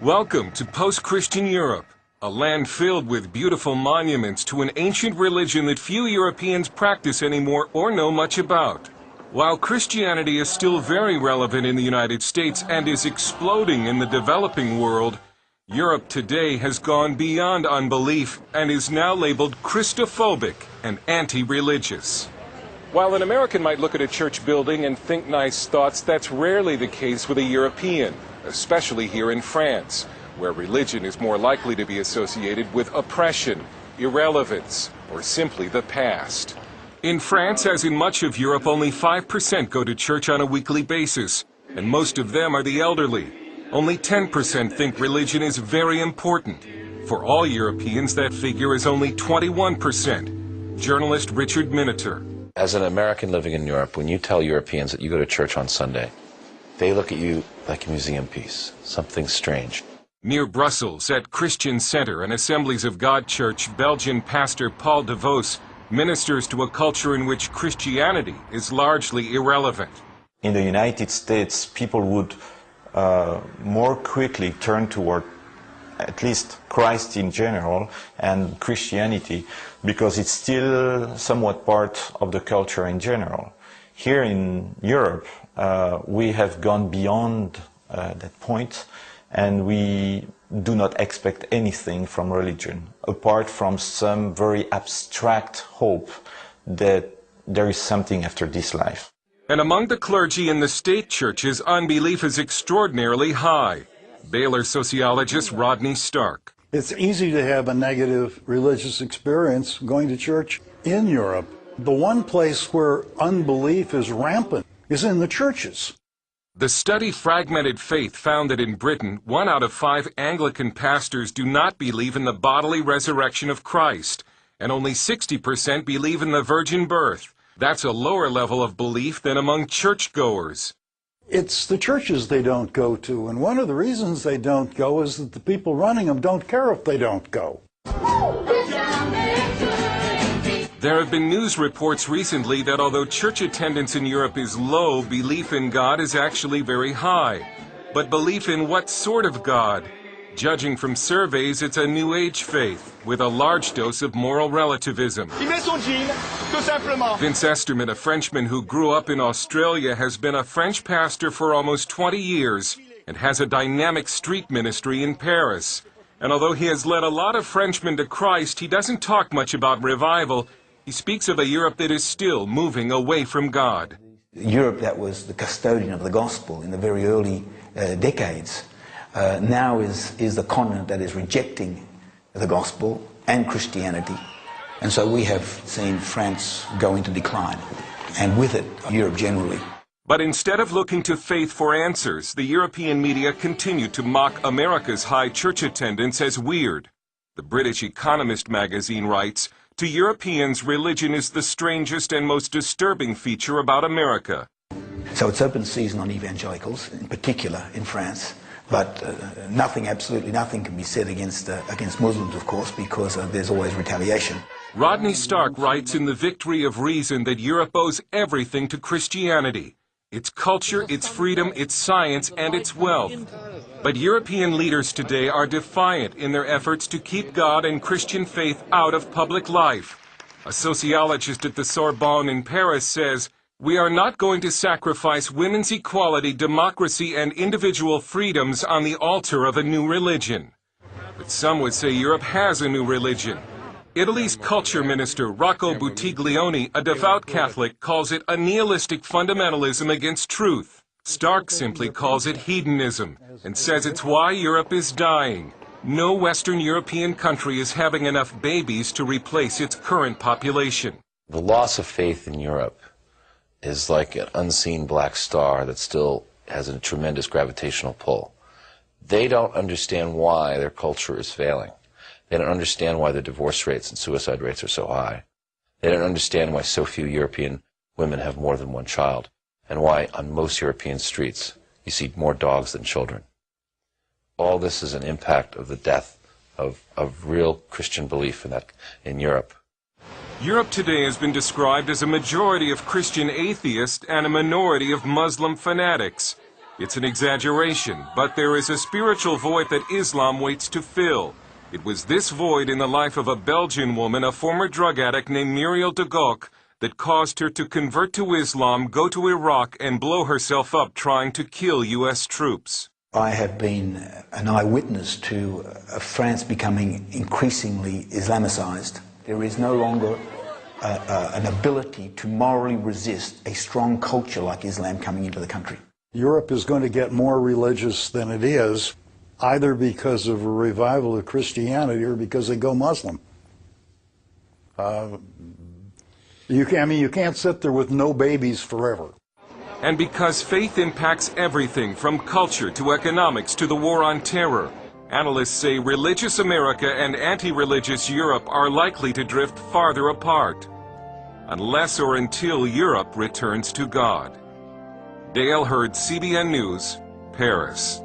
Welcome to post-Christian Europe, a land filled with beautiful monuments to an ancient religion that few Europeans practice anymore or know much about. While Christianity is still very relevant in the United States and is exploding in the developing world, Europe today has gone beyond unbelief and is now labeled Christophobic and anti-religious. While an American might look at a church building and think nice thoughts, that's rarely the case with a European, especially here in France, where religion is more likely to be associated with oppression, irrelevance, or simply the past. In France, as in much of Europe, only 5% go to church on a weekly basis, and most of them are the elderly. Only 10% think religion is very important. For all Europeans, that figure is only 21%. Journalist Richard Miniter. As an American living in Europe, when you tell Europeans that you go to church on Sunday, they look at you like a museum piece, something strange. Near Brussels, at Christian Center and Assemblies of God Church, Belgian pastor Paul de Vos ministers to a culture in which Christianity is largely irrelevant. In the United States, people would more quickly turn toward at least Christ in general and Christianity because it's still somewhat part of the culture in general. Here in Europe, we have gone beyond that point, and we do not expect anything from religion, apart from some very abstract hope that there is something after this life. And among the clergy in the state churches, unbelief is extraordinarily high. Baylor sociologist Rodney Stark. It's easy to have a negative religious experience going to church in Europe. The one place where unbelief is rampant is in the churches. The study Fragmented Faith found that in Britain, 1 out of 5 Anglican pastors do not believe in the bodily resurrection of Christ, and only 60% believe in the virgin birth. That's a lower level of belief than among churchgoers. It's the churches they don't go to, and one of the reasons they don't go is that the people running them don't care if they don't go. There have been news reports recently that although church attendance in Europe is low, belief in God is actually very high. But belief in what sort of God? Judging from surveys, it's a New Age faith, with a large dose of moral relativism. Vince Esterman, a Frenchman who grew up in Australia, has been a French pastor for almost 20 years and has a dynamic street ministry in Paris. And although he has led a lot of Frenchmen to Christ, he doesn't talk much about revival. He speaks of a Europe that is still moving away from God. Europe that was the custodian of the gospel in the very early decades now is the continent that is rejecting the gospel and Christianity. And so we have seen France go into decline, and with it, Europe generally. But instead of looking to faith for answers, the European media continue to mock America's high church attendance as weird. The British Economist magazine writes, "To Europeans, religion is the strangest and most disturbing feature about America." So it's open season on evangelicals, in particular in France. But absolutely nothing can be said against Muslims, of course, because there's always retaliation. Rodney Stark writes in The Victory of Reason that Europe owes everything to Christianity. Its culture, its freedom, its science, and its wealth. But European leaders today are defiant in their efforts to keep God and Christian faith out of public life. A sociologist at the Sorbonne in Paris says, "We are not going to sacrifice women's equality, democracy, and individual freedoms on the altar of a new religion." But some would say Europe has a new religion. Italy's culture minister Rocco Buttiglione, a devout Catholic, calls it a nihilistic fundamentalism against truth. Stark simply calls it hedonism and says it's why Europe is dying. No Western European country is having enough babies to replace its current population. The loss of faith in Europe is like an unseen black star that still has a tremendous gravitational pull. They don't understand why their culture is failing. They don't understand why the divorce rates and suicide rates are so high. They don't understand why so few European women have more than one child, and why on most European streets you see more dogs than children. All this is an impact of the death of real Christian belief in Europe. Europe today has been described as a majority of Christian atheists and a minority of Muslim fanatics. It's an exaggeration, but there is a spiritual void that Islam waits to fill. It was this void in the life of a Belgian woman, a former drug addict named Muriel de Gauck, that caused her to convert to Islam, go to Iraq, and blow herself up trying to kill U.S. troops. I have been an eyewitness to France becoming increasingly Islamicized. There is no longer an ability to morally resist a strong culture like Islam coming into the country. Europe is going to get more religious than it is, either because of a revival of Christianity or because they go Muslim. You can't sit there with no babies forever. And because faith impacts everything from culture to economics to the war on terror, analysts say religious America and anti-religious Europe are likely to drift farther apart, unless or until Europe returns to God. Dale Hurd, CBN News, Paris.